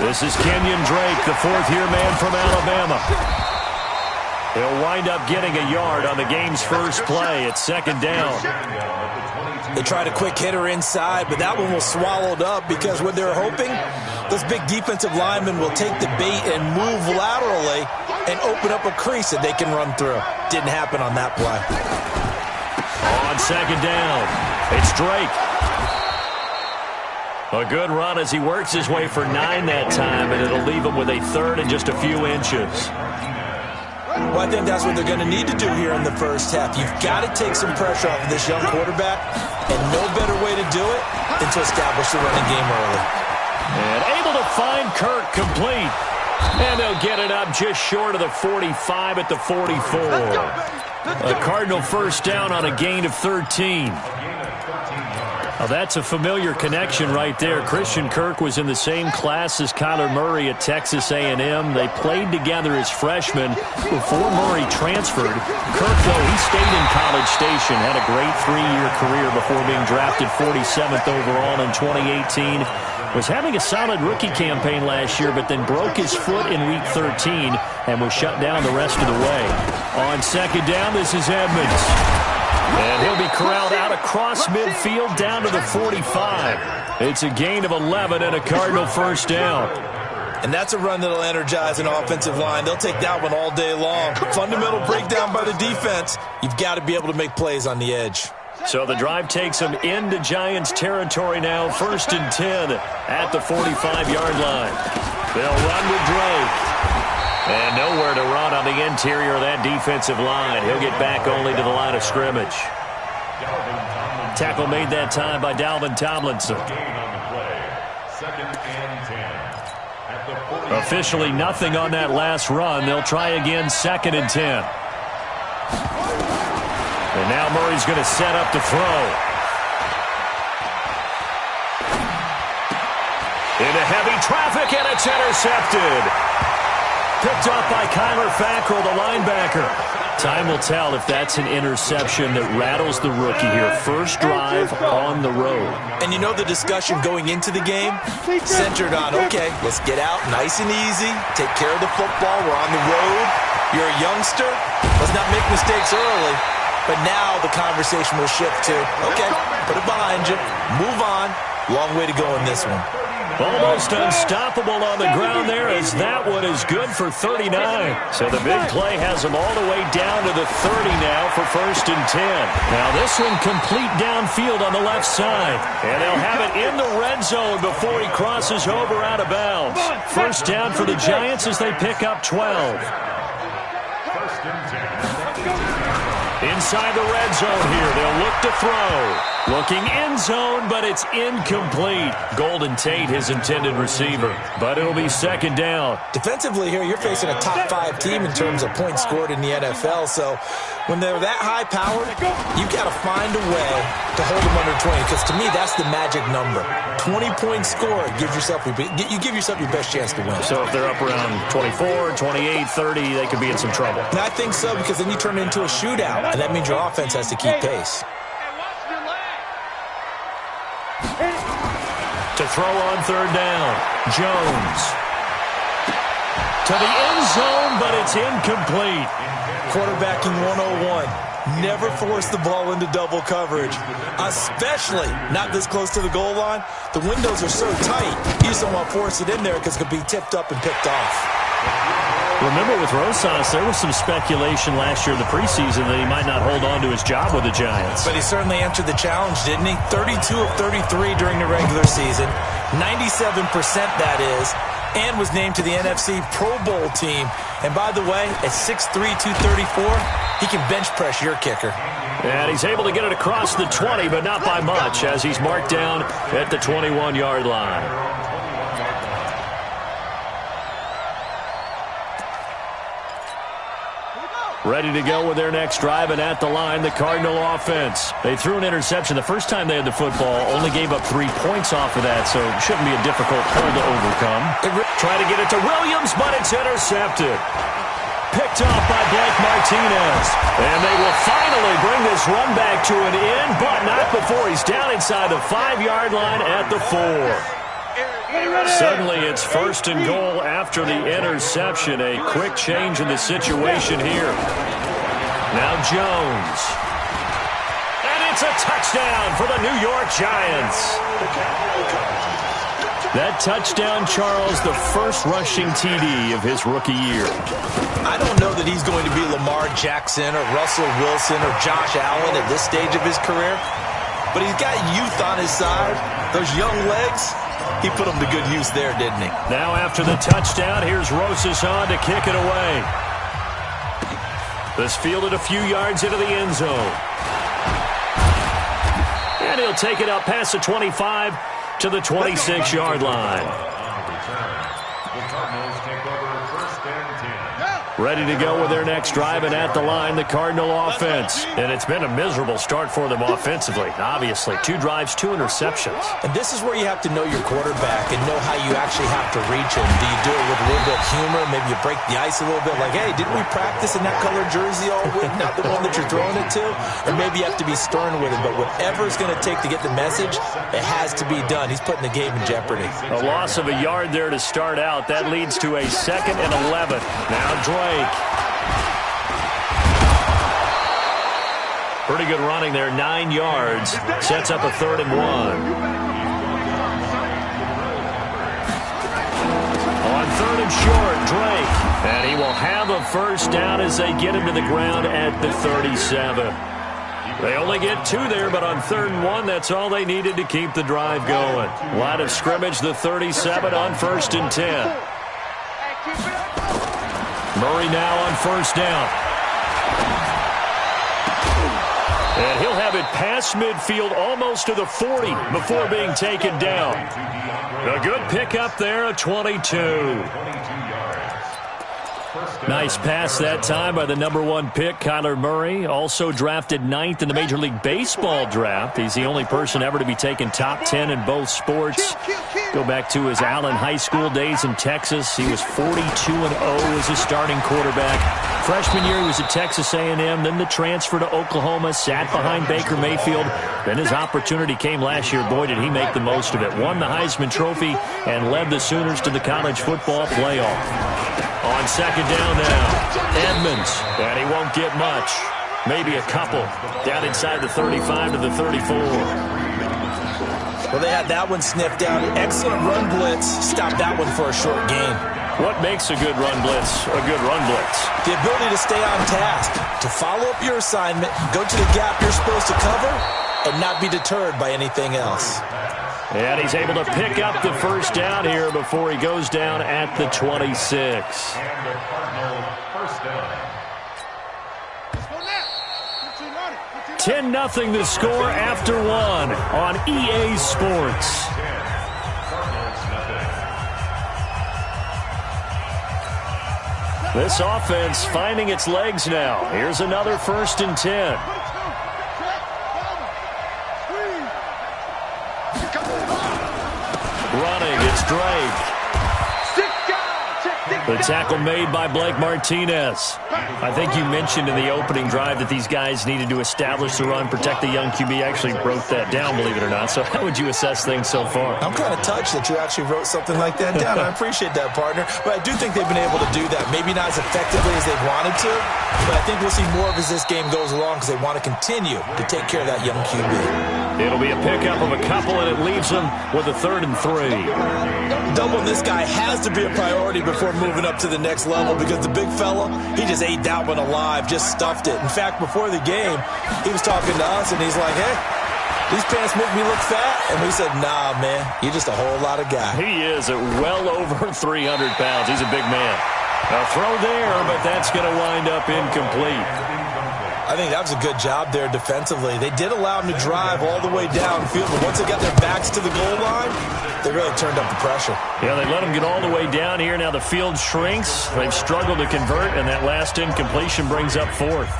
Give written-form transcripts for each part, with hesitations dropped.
This is Kenyon Drake, the fourth-year man from Alabama. He'll wind up getting a yard on the game's first play at second down. They tried a quick hitter inside, but that one was swallowed up because what they're hoping, those big defensive linemen will take the bait and move laterally and open up a crease that they can run through. Didn't happen on that play. On second down, it's Drake. A good run as he works his way for 9 that time, and it'll leave him with a third and just a few inches. Well, I think that's what they're going to need to do here in the first half. You've got to take some pressure off of this young quarterback, and no better way to do it than to establish the running game early. And able to find Kirk complete. And they'll get it up just short of the 45 at the 44. A Cardinal first down on a gain of 13. Well, that's a familiar connection right there. Christian Kirk was in the same class as Kyler Murray at Texas A&M. They played together as freshmen before Murray transferred. Kirk, though, he stayed in College Station, had a great 3-year career before being drafted 47th overall in 2018. Was having a solid rookie campaign last year, but then broke his foot in Week 13 and was shut down the rest of the way. On second down, this is Edmonds. And he'll be corralled out across midfield down to the 45. It's a gain of 11 and a Cardinal first down. And that's a run that'll energize an offensive line. They'll take that one all day long. Fundamental breakdown by the defense. You've got to be able to make plays on the edge. So the drive takes them into Giants territory now. First and 10 at the 45-yard line. They'll run with Drake. And nowhere to run on the interior of that defensive line. He'll get back only to the line of scrimmage. Tackle made that time by Dalvin Tomlinson. Officially nothing on that last run. They'll try again second and 10. And now Murray's going to set up to throw. Into heavy traffic, and it's intercepted. Picked up by Kyler Fackrell, the linebacker. Time will tell if that's an interception that rattles the rookie here. First drive on the road. And you know the discussion going into the game centered on, okay, let's get out nice and easy, take care of the football, we're on the road, you're a youngster, let's not make mistakes early. But now the conversation will shift to, okay, put it behind you, move on, long way to go in this one. Almost unstoppable on the ground there as that one is good for 39. So the big play has them all the way down to the 30 now for first and 10. Now this one complete downfield on the left side. And they'll have it in the red zone before he crosses over out of bounds. First down for the Giants as they pick up 12. Inside the red zone here, they'll look to throw. Looking end zone, but it's incomplete. Golden Tate, his intended receiver. But it'll be second down. Defensively here, you're facing a top 5 team in terms of points scored in the NFL. So when they're that high-powered, you've got to find a way to hold them under 20. Because to me, that's the magic number. 20 points scored, you give yourself your best chance to win. So if they're up around 24, 28, 30, they could be in some trouble. And I think so, because then you turn it into a shootout, and that means your offense has to keep pace. To throw on third down, Jones. To the end zone, but it's incomplete. Quarterbacking 101. Never force the ball into double coverage, especially not this close to the goal line. The windows are so tight, you just don't want to force it in there because it could be tipped up and picked off. Remember with Rosas, there was some speculation last year in the preseason that he might not hold on to his job with the Giants. But he certainly answered the challenge, didn't he? 32 of 33 during the regular season, 97% that is, and was named to the NFC Pro Bowl team. And by the way, at 6'3", 234, he can bench press your kicker. And he's able to get it across the 20, but not by much, as he's marked down at the 21-yard line. Ready to go with their next drive, and at the line, the Cardinal offense. They threw an interception the first time they had the football, only gave up 3 points off of that, so it shouldn't be a difficult hole to overcome. Try to get it to Williams, but it's intercepted. Picked off by Blake Martinez. And they will finally bring this run back to an end, but not before he's down inside the 5-yard line at the 4. Suddenly it's 1st and goal after the interception. A quick change in the situation here. Now Jones. And it's a touchdown for the New York Giants. That touchdown, Charles, the first rushing TD of his rookie year. I don't know that he's going to be Lamar Jackson or Russell Wilson or Josh Allen at this stage of his career, but he's got youth on his side. Those young legs, he put them to good use there, didn't he? Now after the touchdown, here's Rosas on to kick it away. This fielded a few yards into the end zone. And he'll take it up past the 25 to the 26-yard line. Ready to go with their next drive, and at the line, the Cardinal offense. And it's been a miserable start for them offensively. Obviously, 2 drives, 2 interceptions. And this is where you have to know your quarterback and know how you actually have to reach him. Do you do it with a little bit of humor? Maybe you break the ice a little bit, like, hey, didn't we practice in that colored jersey all week? Not the one that you're throwing it to? Or maybe you have to be stern with him. But whatever it's going to take to get the message, it has to be done. He's putting the game in jeopardy. A loss of a yard there to start out. That leads to a 2nd and 11. Now Drake. Pretty good running there, 9 yards. Sets up a 3rd and 1. On 3rd and short, Drake. And he will have a first down as they get him to the ground at the 37. They only get 2 there, but on 3rd and 1, that's all they needed to keep the drive going. Line of scrimmage, the 37 on 1st and 10. Murray now on 1st down. And he'll have it past midfield almost to the 40 before being taken down. A good pickup there, a 22. Nice pass that time by the #1 pick, Kyler Murray. Also drafted 9th in the Major League Baseball draft. He's the only person ever to be taken top 10 in both sports. Go back to his Allen High School days in Texas. He was 42-0 as a starting quarterback. Freshman year, he was at Texas A&M. Then the transfer to Oklahoma, sat behind Baker Mayfield. Then his opportunity came last year. Boy, did he make the most of it. Won the Heisman Trophy and led the Sooners to the college football playoff. On 2nd down now, Edmonds, and he won't get much. Maybe a couple. Down inside the 35 to the 34. Well, they had that one sniffed out. Excellent run blitz. Stopped that one for a short gain. What makes a good run blitz a good run blitz? The ability to stay on task, to follow up your assignment, go to the gap you're supposed to cover, and not be deterred by anything else. And he's able to pick up the first down here before he goes down at the 26. 10-0 the score after 1 on EA Sports. This offense finding its legs now. Here's another 1st and 10. Running, it's Drake. The tackle made by Blake Martinez. I think you mentioned in the opening drive that these guys needed to establish the run, protect the young QB. Actually wrote that down, believe it or not. So how would you assess things so far? I'm kind of touched that you actually wrote something like that down. I appreciate that, partner. But I do think they've been able to do that. Maybe not as effectively as they wanted to, but I think we'll see more of as this game goes along because they want to continue to take care of that young QB. It'll be a pickup of a couple, and it leaves them with a 3rd and 3. Doubling this guy has to be a priority before moving up to the next level because the big fella, he just ate that one alive, just stuffed it. In fact, before the game, he was talking to us, and he's like, hey, these pants make me look fat. And we said, nah, man, you're just a whole lot of guy. He is at well over 300 pounds. He's a big man. A throw there, but that's going to wind up incomplete. I think that was a good job there defensively. They did allow him to drive all the way downfield, but once they got their backs to the goal line, they really turned up the pressure. Yeah, they let him get all the way down here. Now the field shrinks. They've struggled to convert, and that last incompletion brings up 4th.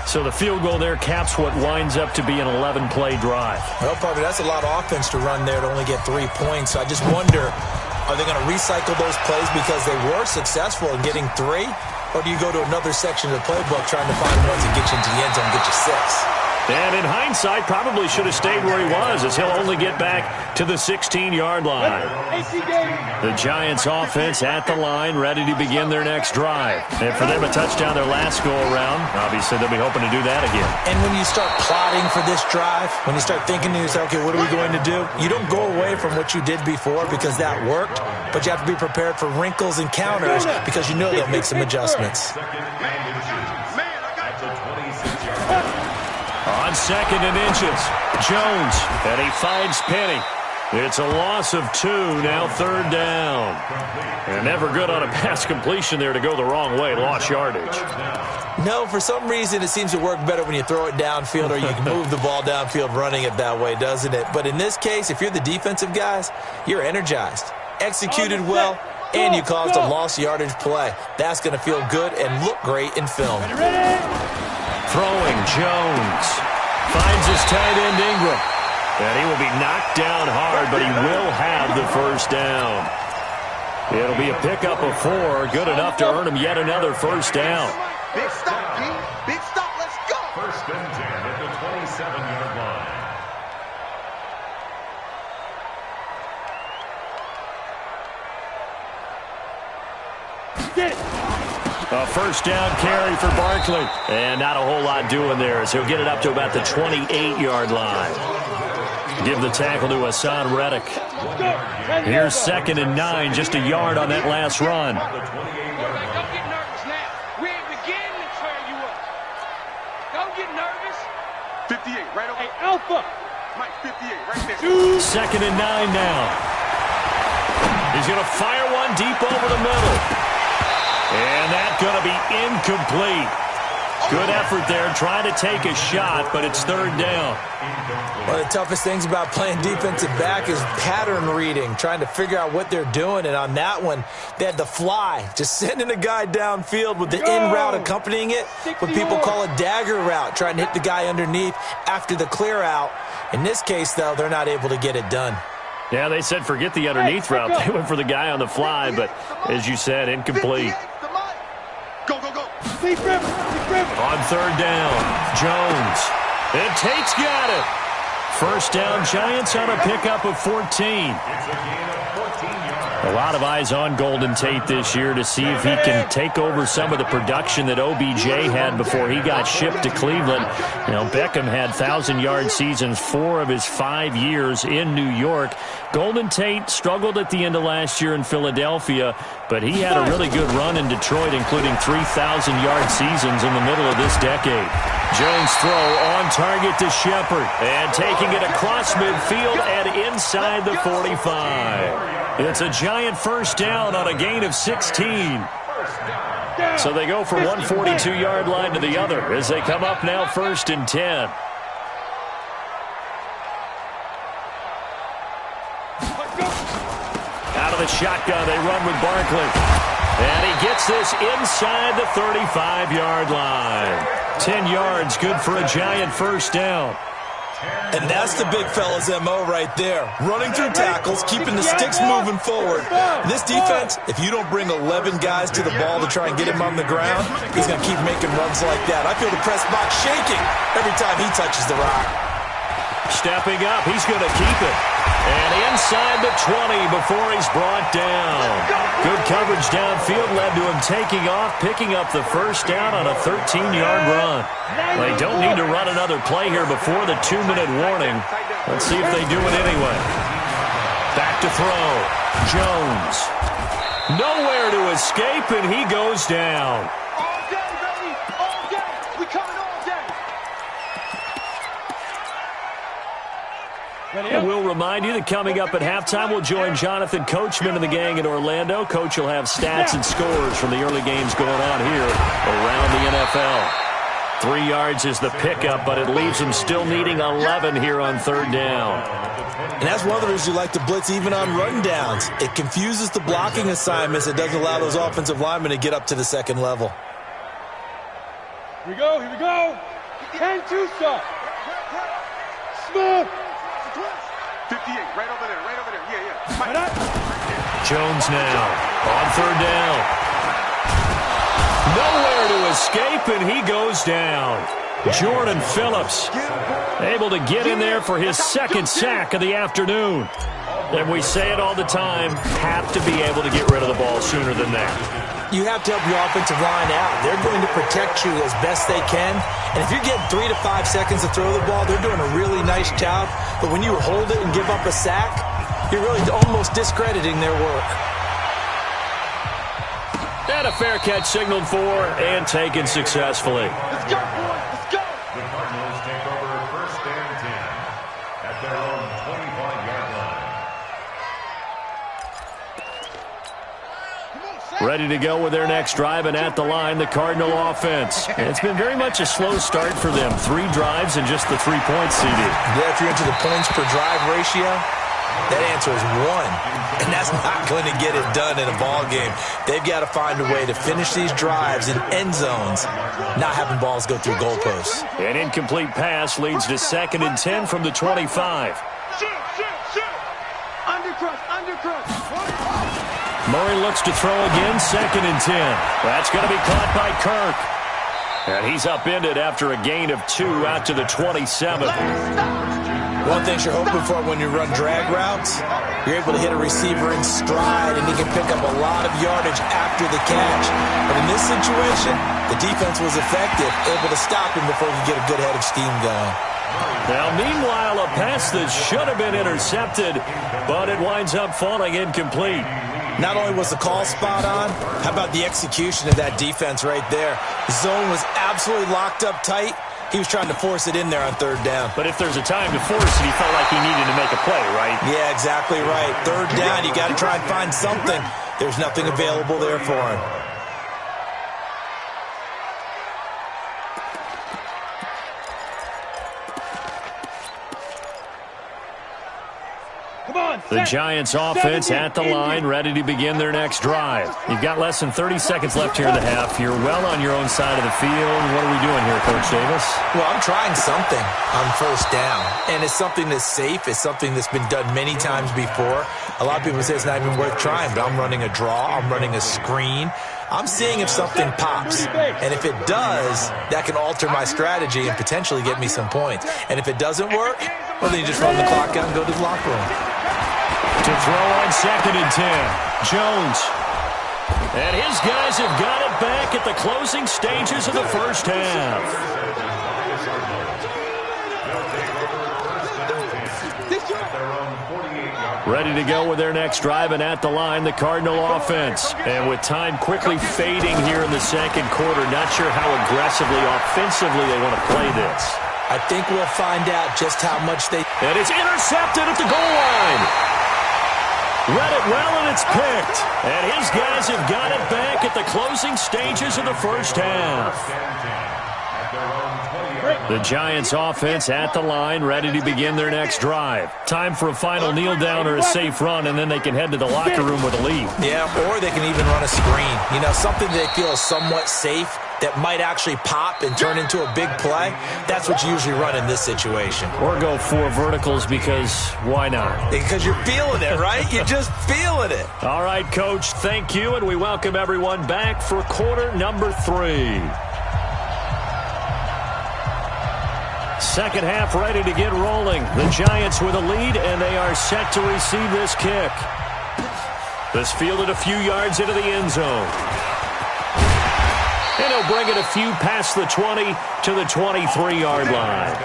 So the field goal there caps what winds up to be an 11-play drive. Well, probably that's a lot of offense to run there to only get 3 points. I just wonder, are they going to recycle those plays because they were successful in getting 3? Or do you go to another section of the playbook trying to find ones that get you into the end zone and get you 6? And in hindsight, probably should have stayed where he was, as he'll only get back to the 16-yard line. The Giants offense at the line, ready to begin their next drive. And for them, a touchdown their last go-around. Obviously, they'll be hoping to do that again. And when you start plotting for this drive, when you start thinking to yourself, okay, what are we going to do? You don't go away from what you did before because that worked, but you have to be prepared for wrinkles and counters because you know they'll make some adjustments. On 2nd and inches, Jones, and he finds Penny. It's a loss of 2, now 3rd down. And never good on a pass completion there to go the wrong way, lost yardage. No, for some reason it seems to work better when you throw it downfield or you can move the ball downfield running it that way, doesn't it? But in this case, if you're the defensive guys, you're energized, executed well, and you caused a lost yardage play. That's going to feel good and look great in film. Throwing, Jones. Finds his tight end, Ingram. And he will be knocked down hard, but he will have the first down. It'll be a pickup of 4, good enough to earn him yet another first down. Big stop, D. Big stop. Let's go. 1st and 10 at the 27-yard line. A first down carry for Barkley. And not a whole lot doing there as he'll get it up to about the 28-yard line. Give the tackle to Hassan Reddick. Here's 2nd and 9, just a yard on that last run. Don't get nervous now. We ain't beginning to tear you up. Don't get nervous. 58, right over. Hey, Alpha. Mike, 58, right there. 2nd and 9 now. He's going to fire one deep over the middle. And that's going to be incomplete. Good effort there, trying to take a shot, but it's 3rd down. One of the toughest things about playing defensive back is pattern reading, trying to figure out what they're doing. And on that one, they had the fly, just sending a guy downfield with the in route accompanying it, what people call a dagger route, trying to hit the guy underneath after the clear out. In this case, though, they're not able to get it done. Yeah, they said forget the underneath route. They went for the guy on the fly, but as you said, incomplete. Go, go, go. On 3rd down, Jones. And Tate's got it. First down, Giants on a pickup of 14. It's a gain of 14 yards. A lot of eyes on Golden Tate this year to see if he can take over some of the production that OBJ had before he got shipped to Cleveland. You know, Beckham had 1,000-yard seasons 4 of his 5 years in New York. Golden Tate struggled at the end of last year in Philadelphia, but he had a really good run in Detroit, including 3,000-yard seasons in the middle of this decade. Jones throw on target to Shepard, and taking it across midfield and inside the 45. It's a Giant first down on a gain of 16. So they go from one 42-yard line to the other as they come up now 1st and 10. Out of the shotgun, they run with Barkley. And he gets this inside the 35-yard line. 10 yards, good for a Giant first down. And that's the big fella's MO right there. Running through tackles, keeping the sticks moving forward. This defense, if you don't bring 11 guys to the ball to try and get him on the ground, he's going to keep making runs like that. I feel the press box shaking every time he touches the rock. Stepping up, he's going to keep it. And inside the 20 before he's brought down. Good coverage downfield led to him taking off, picking up the first down on a 13-yard run. They don't need to run another play here before the 2-minute warning. Let's see if they do it anyway. Back to throw. Jones. Nowhere to escape, and he goes down. All day, baby. All day. We coming all day. And we'll remind you that coming up at halftime, we'll join Jonathan Coachman and the gang in Orlando. Coach will have stats and scores from the early games going on here around the NFL. 3 yards is the pickup, but it leaves him still needing 11 here on 3rd down. And that's one of the reasons you like to blitz even on run downs. It confuses the blocking assignments. It doesn't allow those offensive linemen to get up to the second level. Here we go. Here we go. 10-2 stop. Smith. 58, right over there, right over there. Yeah, yeah. Jones now on 3rd down. Nowhere to escape, and he goes down. Jordan Phillips able to get in there for his second sack of the afternoon. And we say it all the time, have to be able to get rid of the ball sooner than that. You have to help your offensive line out. They're going to protect you as best they can. And if you're getting 3 to 5 seconds to throw the ball, they're doing a really nice job. But when you hold it and give up a sack, you're really almost discrediting their work. And a fair catch signaled for and taken successfully. Let's go, boys. Let's go. The Cardinals take over 1st and 10 at their own 25-yard line. Ready to go with their next drive, and at the line, the Cardinal offense. And it's been very much a slow start for them. 3 drives and just the 3 points, CD. Yeah, if you're into the points per drive ratio, that answer is 1. And that's not going to get it done in a ball game. They've got to find a way to finish these drives in end zones, not having balls go through goalposts. An incomplete pass leads to 2nd and 10 from the 25. Undercrush. Murray looks to throw again, 2nd and 10. That's going to be caught by Kirk. And he's upended after a gain of 2 out to the 27. One thing you're hoping for when you run drag routes, you're able to hit a receiver in stride, and he can pick up a lot of yardage after the catch. But in this situation, the defense was effective, able to stop him before he could get a good head of steam going. Now, meanwhile, a pass that should have been intercepted, but it winds up falling incomplete. Not only was the call spot on, how about the execution of that defense right there? The zone was absolutely locked up tight. He was trying to force it in there on 3rd down. But if there's a time to force it, he felt like he needed to make a play, right? Yeah, exactly right. 3rd down, you got to try and find something. There's nothing available there for him. The Giants offense at the line, ready to begin their next drive. You've got less than 30 seconds left here in the half. You're well on your own side of the field. What are we doing here, Coach Davis? Well, I'm trying something on 1st down, and it's something that's safe. It's something that's been done many times before. A lot of people say it's not even worth trying, but I'm running a draw. I'm running a screen. I'm seeing if something pops, and if it does, that can alter my strategy and potentially get me some points. And if it doesn't work, well, then you just run the clock out and go to the locker room. To throw on 2nd and 10, Jones. And his guys have got it back at the closing stages of the 1st half. Ready to go with their next drive, and at the line, the Cardinal offense. And with time quickly fading here in the 2nd quarter, not sure how aggressively, offensively they want to play this. I think we'll find out just how much they... And it's intercepted at the goal line. Read it well, and it's picked. And his guys have got it back at the closing stages of the 1st half. The Giants offense at the line, ready to begin their next drive. Time for a final kneel down or a safe run, and then they can head to the locker room with a lead. Yeah, or they can even run a screen. You know, something they feel is somewhat safe that might actually pop and turn into a big play. That's what you usually run in this situation. Or go 4 verticals, because why not? Because you're feeling it, right? You're just feeling it. All right, Coach, thank you, and we welcome everyone back for quarter number 3. 2nd half ready to get rolling. The Giants with a lead, and they are set to receive this kick. This fielded a few yards into the end zone. And he'll bring it a few past the 20 to the 23-yard line.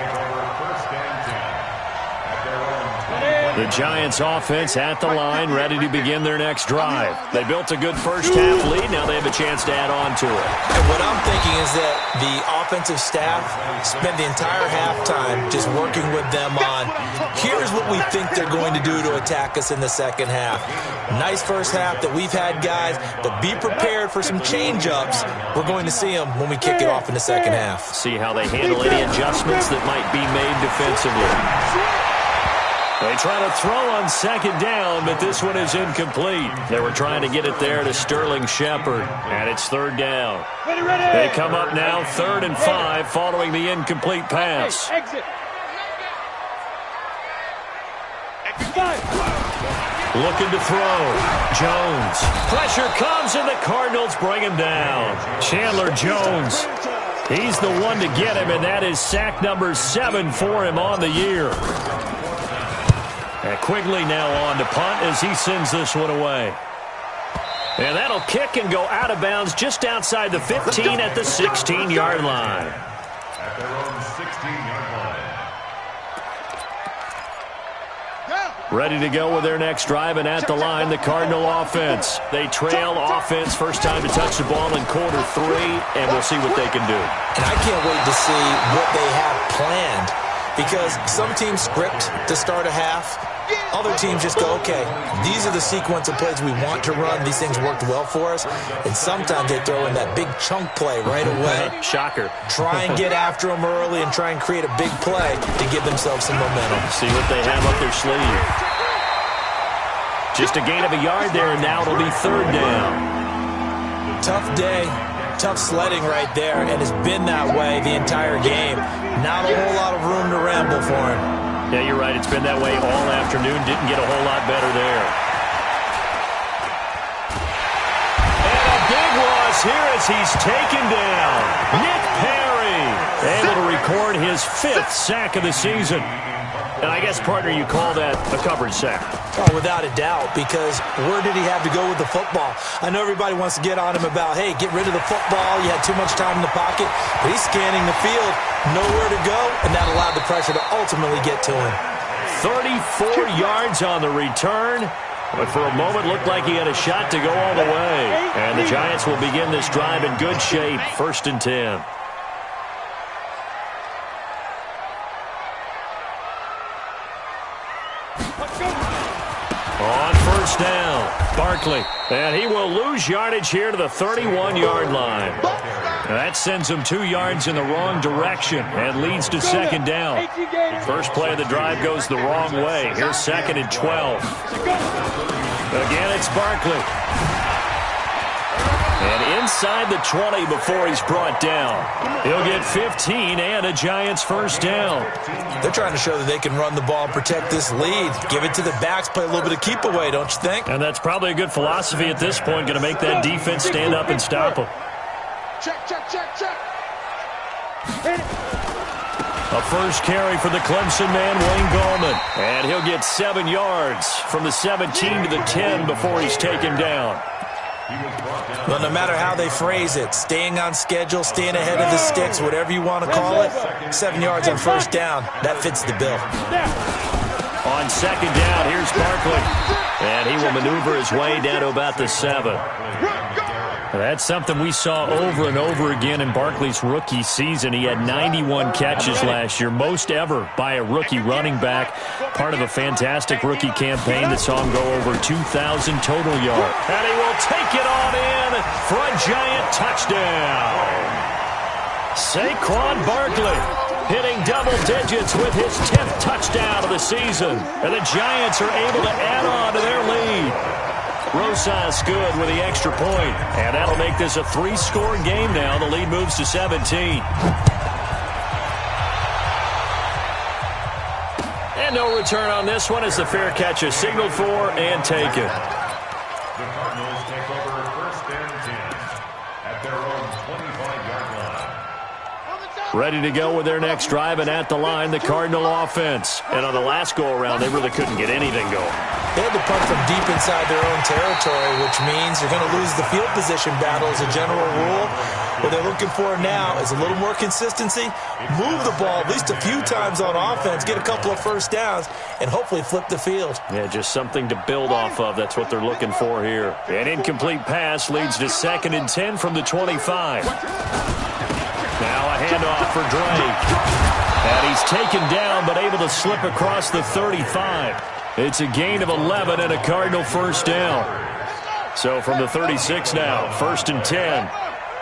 The Giants offense at the line, ready to begin their next drive. They built a good 1st half lead. Now they have a chance to add on to it. And what I'm thinking is that the offensive staff spent the entire halftime just working with them on, here's what we think they're going to do to attack us in the 2nd half. Nice 1st half that we've had, guys, but be prepared for some change-ups. We're going to see them when we kick it off in the 2nd half. See how they handle any adjustments that might be made defensively. They try to throw on 2nd down, but this one is incomplete. They were trying to get it there to Sterling Shepard, and it's 3rd down. They come up now 3rd and 5 following the incomplete pass. Looking to throw. Jones. Pressure comes, and the Cardinals bring him down. Chandler Jones He's the one to get him, and that is sack number 7 for him on the year. And Quigley now on to punt as he sends this one away. And that'll kick and go out of bounds just outside the 15 at the 16-yard line. At their own 16-yard line. Ready to go with their next drive, and at the line, the Cardinal offense. They trail offense, first time to touch the ball in quarter 3, and we'll see what they can do. And I can't wait to see what they have planned, because some teams script to start a half. Other teams just go, okay, these are the sequence of plays we want to run. These things worked well for us. And sometimes they throw in that big chunk play right away. Shocker. Try and get after them early and try and create a big play to give themselves some momentum. See what they have up their sleeve. Just a gain of a yard there, and now it'll be 3rd down. Tough day. Tough sledding right there, and it's been that way the entire game. Not a whole lot of room to ramble for him. Yeah, you're right. It's been that way all afternoon. Didn't get a whole lot better there. And a big loss here as he's taken down. Nick Perry able to record his 5th sack of the season. And I guess, partner, you call that a coverage sack. Oh, without a doubt, because where did he have to go with the football? I know everybody wants to get on him about, hey, get rid of the football. You had too much time in the pocket. But he's scanning the field, nowhere to go, and that allowed the pressure to ultimately get to him. 34 yards on the return. But for a moment, looked like he had a shot to go all the way. And the Giants will begin this drive in good shape, 1st and 10. On 1st down, Barkley. And he will lose yardage here to the 31-yard line. And that sends him 2 yards in the wrong direction and leads to 2nd down. First play of the drive goes the wrong way. Here's 2nd and 12. Again, it's Barkley. And inside the 20 before he's brought down. He'll get 15 and a Giants 1st down. They're trying to show that they can run the ball and protect this lead. Give it to the backs, play a little bit of keep away, don't you think? And that's probably a good philosophy at this point, going to make that defense stand up and stop them. Check. A first carry for the Clemson man, Wayne Gallman. And he'll get 7 yards from the 17 to the 10 before he's taken down. Well, no matter how they phrase it, staying on schedule, staying ahead of the sticks, whatever you want to call it, 7 yards on 1st down, that fits the bill. On 2nd down, here's Barkley. And he will maneuver his way down to about the 7. That's something we saw over and over again in Barkley's rookie season. He had 91 catches last year, most ever by a rookie running back. Part of a fantastic rookie campaign that saw him go over 2,000 total yards. And he will take it on in for a Giant touchdown. Saquon Barkley hitting double digits with his 10th touchdown of the season. And the Giants are able to add on to their lead. Rosas good with the extra point. And that'll make this a 3-score game now. The lead moves to 17. And no return on this one as the fair catch is signaled for and taken. The Cardinals take over 1st and 10 at their own 25-yard line. Ready to go with their next drive, and at the line, the Cardinal offense. And on the last go-around, they really couldn't get anything going. They had to punt from deep inside their own territory, which means you're going to lose the field position battle as a general rule. What they're looking for now is a little more consistency, move the ball at least a few times on offense, get a couple of 1st downs, and hopefully flip the field. Yeah, just something to build off of. That's what they're looking for here. An incomplete pass leads to 2nd and 10 from the 25. Now a handoff for Drake. And he's taken down but able to slip across the 35. It's a gain of 11 and a Cardinal 1st down. So from the 36 now, 1st and 10.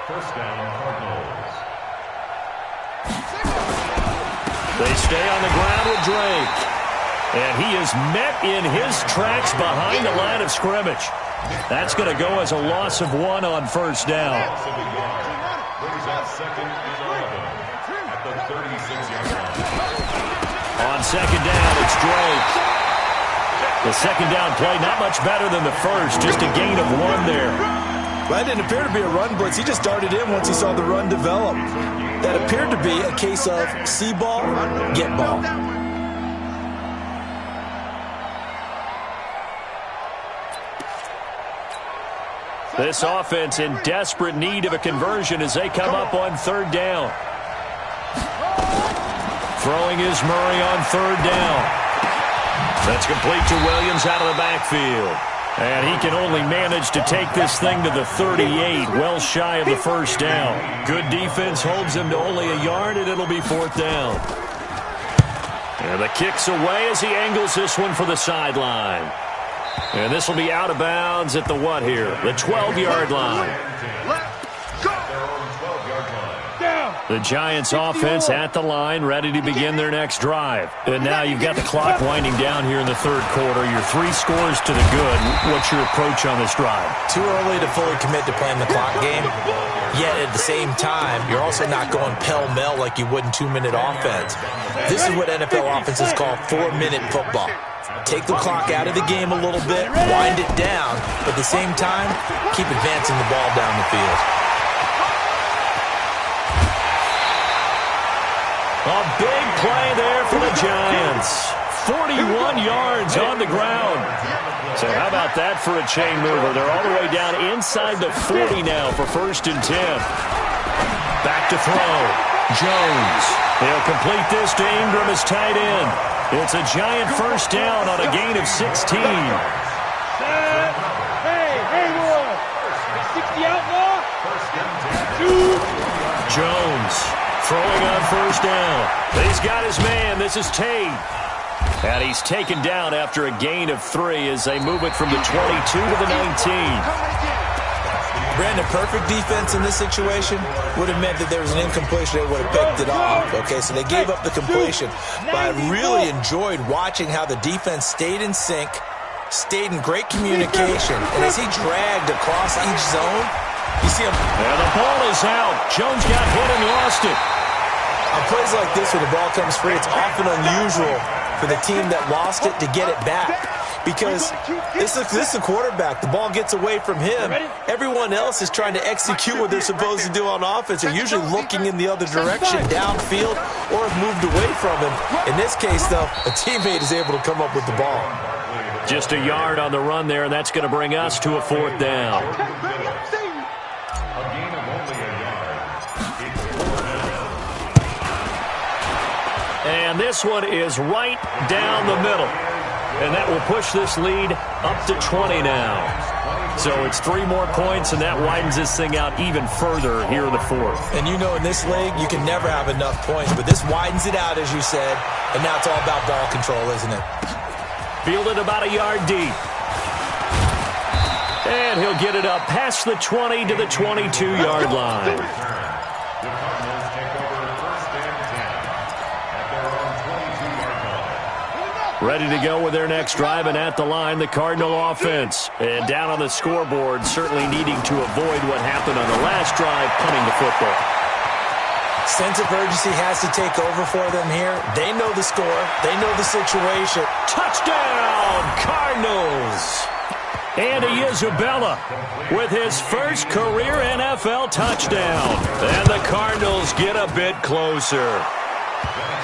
1st down, Cardinals. They stay on the ground with Drake. And he is met in his tracks behind the line of scrimmage. That's going to go as a loss of 1 on 1st down. Brings up 2nd and 11 at the 36-yard line. On 2nd down, it's Drake. The 2nd down play, not much better than the first, just a gain of 1 there. That didn't appear to be a run blitz. He just darted in once he saw the run develop. that appeared to be a case of see ball, get ball. This offense in desperate need of a conversion as they come up on third down. Throwing is Murray on third down. That's complete to Williams out of the backfield. And he can only manage to take this thing to the 38, well shy of the first down. Good defense holds him to only a yard, and it'll be fourth down. And the kick's away as he angles this one for the sideline. And this will be out of bounds at the what here? The 12-yard line. The Giants offense at the line, ready to begin their next drive. And now you've got the clock winding down here in the third quarter. Your 3 scores to the good. What's your approach on this drive? Too early to fully commit to playing the clock game. Yet at the same time, you're also not going pell-mell like you would in 2-minute offense. This is what NFL offenses call 4-minute football. Take the clock out of the game a little bit, wind it down, but at the same time, keep advancing the ball down the field. A big play there for the Giants. 41 yards on the ground. So how about that for a chain mover? They're all the way down inside the 40 now for 1st and 10. Back to throw. Jones. He'll complete this to Ingram as tight end. It's a Giant first down on a gain of 16. Hey, boy. 60 out now. Jones throwing on first down. He's got his man. This is Tate. And he's taken down after a gain of 3 as they move it from the 22 to the 19. Brandon, perfect defense in this situation would have meant that there was an incompletion. They would have picked it off. Okay, so they gave up the completion. But I really enjoyed watching how the defense stayed in sync, stayed in great communication. And as he dragged across each zone, you see him. And the ball is out. Jones got hit and lost it. On plays like this, when the ball comes free, it's often unusual for the team that lost it to get it back. Because this is the quarterback. The ball gets away from him. Everyone else is trying to execute what they're supposed to do on offense. They're usually looking in the other direction, downfield, or have moved away from him. In this case, though, a teammate is able to come up with the ball. Just a yard on the run there, and that's going to bring us to a 4th down. And this one is right down the middle. And that will push this lead up to 20 now. So it's 3 more points, and that widens this thing out even further here in the 4th. And you know in this league, you can never have enough points. But this widens it out, as you said. And now it's all about ball control, isn't it? Fielded about a yard deep. And he'll get it up past the 20 to the 22-yard line. Ready to go with their next drive, and at the line, the Cardinal offense. And down on the scoreboard, certainly needing to avoid what happened on the last drive, punting the football. Sense of urgency has to take over for them here. They know the score. They know the situation. Touchdown, Cardinals! Andy Isabella with his first career NFL touchdown. And the Cardinals get a bit closer.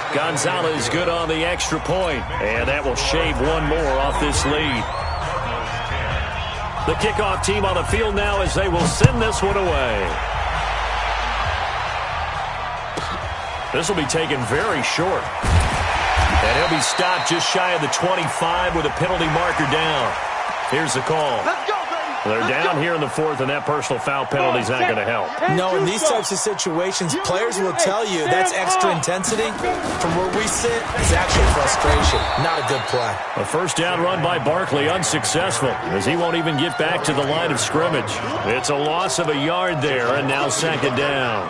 Gonzalez good on the extra point, and that will shave 1 more off this lead. The kickoff team on the field now as they will send this one away. This will be taken very short. And he'll be stopped just shy of the 25 with a penalty marker down. Here's the call. Let's go, baby. They're down here in the 4th, and that personal foul penalty is not going to help. No, in these types of situations, players will tell you that's extra intensity. From where we sit, it's actually frustration. Not a good play. A first down run by Barkley, unsuccessful, as he won't even get back to the line of scrimmage. It's a loss of a yard there, and now 2nd down.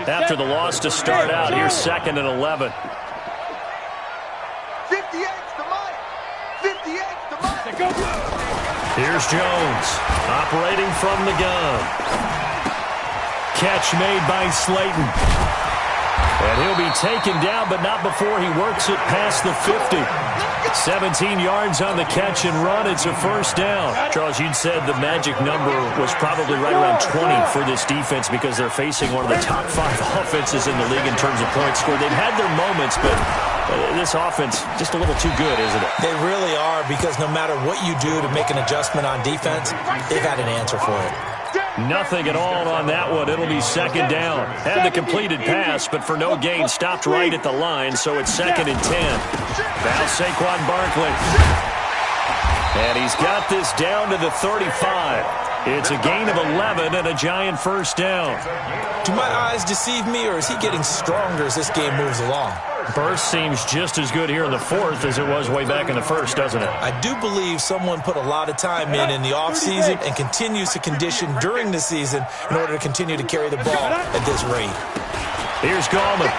After the loss to start out, here's 2nd and 11. 58's the money. 58's the money. Here's Jones, operating from the gun. Catch made by Slayton. And he'll be taken down, but not before he works it past the 50. 17 yards on the catch and run. It's a first down. Charles, you'd said the magic number was probably right around 20 for this defense because they're facing one of the top 5 offenses in the league in terms of points scored. They've had their moments, but this offense just a little too good, isn't it? They really are, because no matter what you do to make an adjustment on defense, they've had an answer for it. Nothing at all on that one. It'll be second down. Had the completed pass, but for no gain, stopped right at the line, so it's 2nd and 10. Now Saquon Barkley. And he's got this down to the 35. It's a gain of 11 and a Giant first down. Do my eyes deceive me, or is he getting stronger as this game moves along? Burst seems just as good here in the 4th as it was way back in the 1st, doesn't it? I do believe someone put a lot of time in the offseason and continues to condition during the season in order to continue to carry the ball at this rate. Here's Gallman.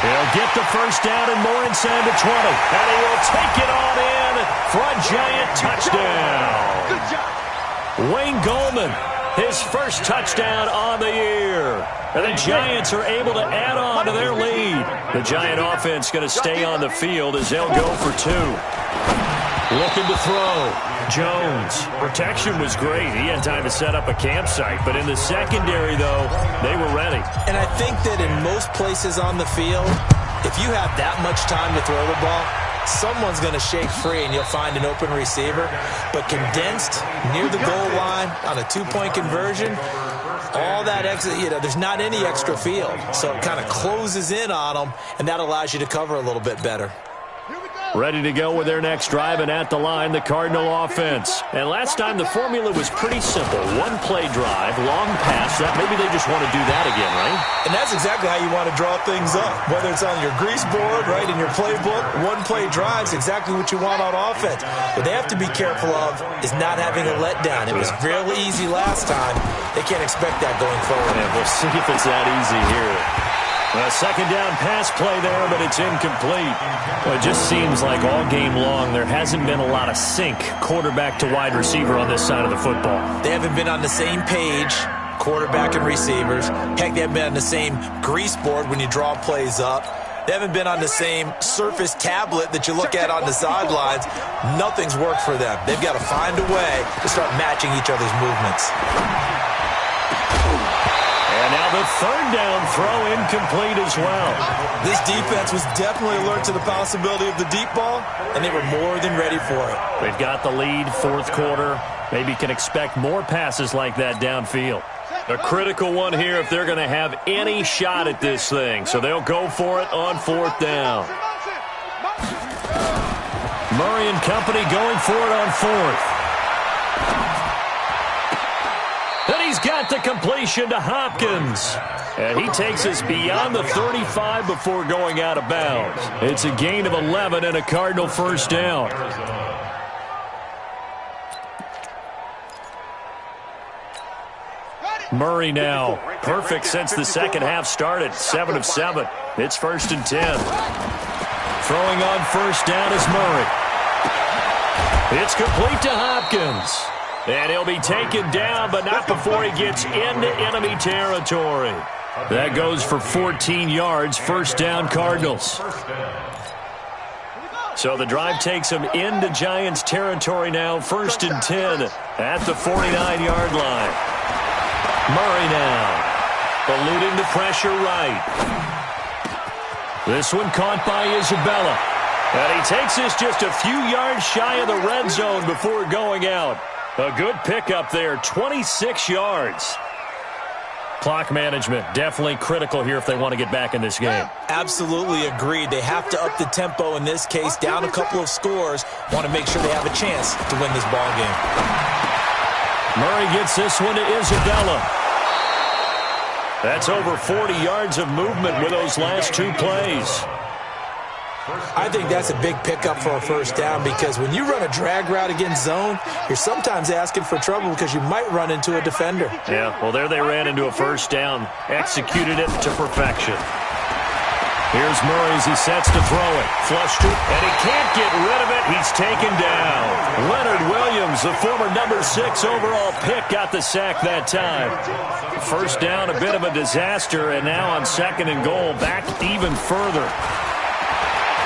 He'll get the first down and more inside the 20. And he will take it on in for a Giant touchdown. Good job. Wayne Gallman, his first touchdown on the year. And the Giants are able to add on to their lead. The Giant offense going to stay on the field as they'll go for 2. Looking to throw. Jones. Protection was great. He had time to set up a campsite. But in the secondary, though, they were ready. And I think that in most places on the field, if you have that much time to throw the ball, someone's going to shake free and you'll find an open receiver. But condensed near the goal line on a 2-point conversion, all that extra, there's not any extra field. So it kind of closes in on them, and that allows you to cover a little bit better. Ready to go with their next drive, and at the line, the Cardinal offense. And last time, the formula was pretty simple. 1-play drive, long pass. Maybe they just want to do that again, right? And that's exactly how you want to draw things up. Whether it's on your grease board, right, in your playbook, 1-play drive is exactly what you want on offense. What they have to be careful of is not having a letdown. It was real easy last time. They can't expect that going forward. Yeah, we'll see if it's that easy here. A second down pass play there, but it's incomplete. Well, it just seems like all game long there hasn't been a lot of sync quarterback to wide receiver on this side of the football. They haven't been on the same page, quarterback and receivers. Heck, they haven't been on the same grease board when you draw plays up. They haven't been on the same Surface tablet that you look at on the sidelines. Nothing's worked for them. They've got to find a way to start matching each other's movements. And now the third down throw incomplete as well. This defense was definitely alert to the possibility of the deep ball, and they were more than ready for it. They've got the lead, 4th quarter. Maybe can expect more passes like that downfield. A critical one here if they're going to have any shot at this thing. So they'll go for it on 4th down. Murray and company going for it on 4th. And he's got the completion to Hopkins. And he takes us beyond the 35 before going out of bounds. It's a gain of 11 and a Cardinal first down. Murray now. Perfect since the second half started. 7 of 7. It's 1st and 10. Throwing on first down is Murray. It's complete to Hopkins. And he'll be taken down, but not before he gets into enemy territory. That goes for 14 yards. First down, Cardinals. So the drive takes him into Giants territory now. 1st and 10 at the 49-yard line. Murray now. Eluding the pressure right. This one caught by Isabella. And he takes this just a few yards shy of the red zone before going out. A good pickup there, 26 yards. Clock management, definitely critical here if they want to get back in this game. Absolutely agreed. They have to up the tempo in this case, down a couple of scores. Want to make sure they have a chance to win this ball game. Murray gets this one to Isabella. That's over 40 yards of movement with those last 2 plays. I think that's a big pickup for a first down because when you run a drag route against zone, you're sometimes asking for trouble because you might run into a defender. Yeah, well, there they ran into a first down. Executed it to perfection. Here's Murray as he sets to throw it. Flushed it, and he can't get rid of it. He's taken down. Leonard Williams, the former number 6 overall pick, got the sack that time. first down, a bit of a disaster, and now on 2nd and goal, back even further.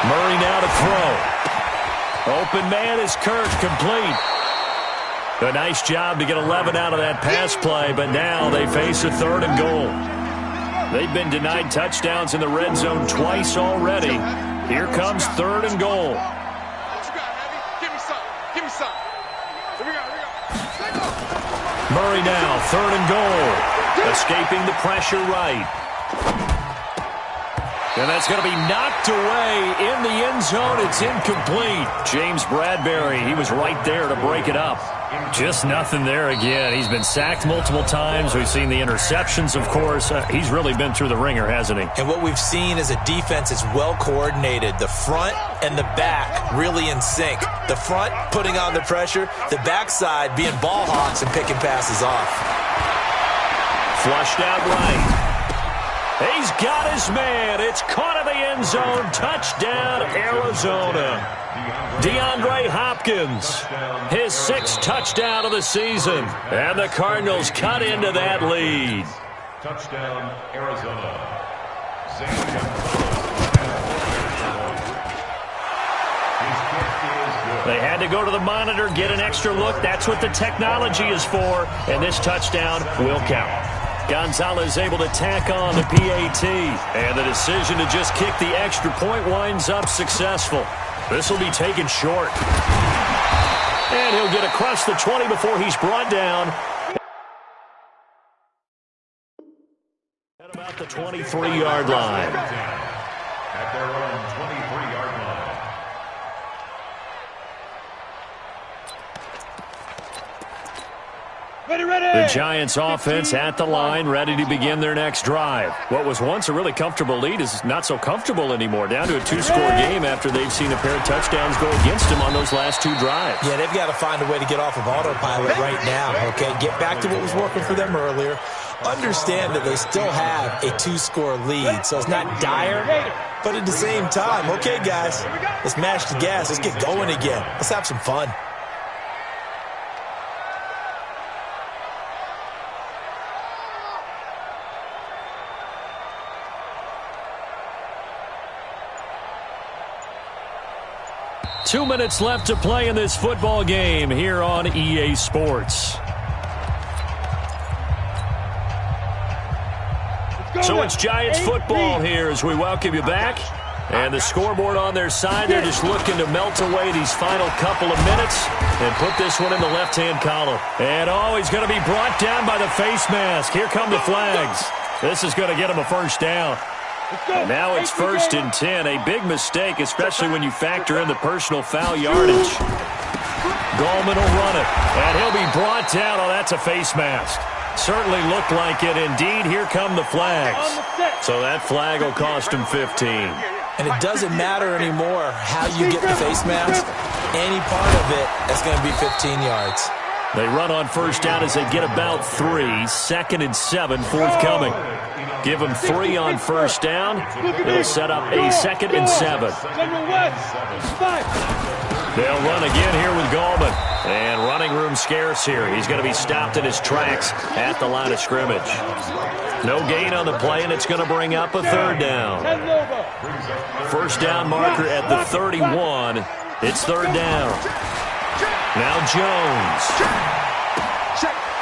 Murray now to throw. Open man is Kirk, complete. A nice job to get 11 out of that pass play, but now they face a 3rd and goal. They've been denied touchdowns in the red zone twice already. Here comes 3rd and goal. Murray now, 3rd and goal. Escaping the pressure right. And that's going to be knocked away in the end zone. It's incomplete. James Bradbury, he was right there to break it up. Just nothing there again. He's been sacked multiple times. We've seen the interceptions, of course. He's really been through the ringer, hasn't he? And what we've seen is a defense is well coordinated. The front and the back really in sync. The front putting on the pressure. The backside being ball hawks and picking passes off. Flushed out right. He's got his man. It's caught in the end zone. Touchdown, Arizona. DeAndre Hopkins, his 6th touchdown of the season. And the Cardinals cut into that lead. Touchdown, Arizona. They had to go to the monitor, get an extra look. That's what the technology is for. And this touchdown will count. Gonzalez able to tack on the PAT. And the decision to just kick the extra point winds up successful. This will be taken short. And he'll get across the 20 before he's brought down. At about the 23-yard line. At their own 23-yard line. The Giants offense at the line, ready to begin their next drive. What was once a really comfortable lead is not so comfortable anymore. Down to a 2-score game after they've seen a pair of touchdowns go against them on those last 2 drives. Yeah, they've got to find a way to get off of autopilot right now, okay? Get back to what was working for them earlier. Understand that they still have a 2-score lead, so it's not dire, but at the same time, okay, guys, let's mash the gas. Let's get going again. Let's have some fun. Two minutes left to play in this football game here on EA Sports. So it's Giants football here as we welcome you back. And the scoreboard on their side, they're just looking to melt away these final couple of minutes and put this one in the left-hand column. And he's going to be brought down by the face mask. Here come the flags. This is going to get him a first down. And now it's 1st and 10. A big mistake, especially when you factor in the personal foul yardage. Gallman will run it, and he'll be brought down. Oh, that's a face mask. Certainly looked like it. Indeed, here come the flags. So that flag will cost him 15. And it doesn't matter anymore how you get the face mask. Any part of it, that's going to be 15 yards. They run on first down as they get about 3. 2nd and 7 forthcoming. Give them 3 on first down. It'll set up a 2nd and 7. They'll run again here with Gallman. And running room scarce here. He's going to be stopped in his tracks at the line of scrimmage. No gain on the play, and it's going to bring up a 3rd down. First down marker at the 31. It's 3rd down. Now Jones.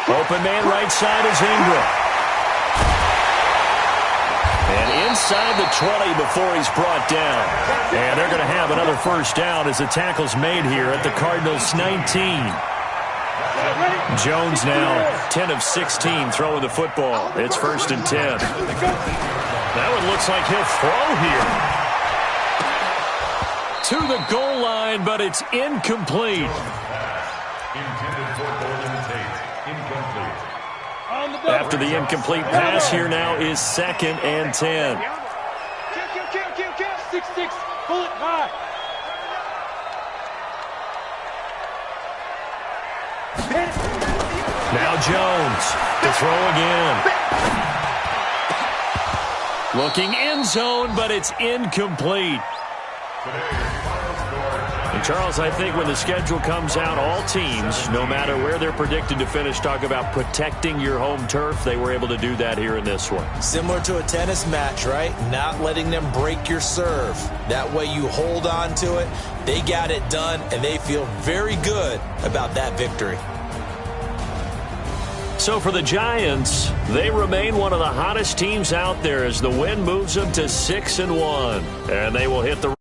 Open man right side is Ingram. And inside the 20 before he's brought down. And they're going to have another first down as the tackle's made here at the Cardinals' 19. Jones now 10 of 16 throwing the football. It's 1st and 10. That one looks like he'll throw here. To the goal line, but it's incomplete. Intended for Golden Tate. Incomplete. After the incomplete pass, here now is 2nd and 10. Kill. 6-6. Pull it high. Now Jones to throw again. Looking end zone, but it's incomplete. And Charles, I think when the schedule comes out, all teams, no matter where they're predicted to finish, talk about protecting your home turf. They were able to do that here in this one. Similar to a tennis match, right? Not letting them break your serve. That way you hold on to it. They got it done, and they feel very good about that victory. So for the Giants, they remain one of the hottest teams out there as the win moves them to 6-1. And they will hit the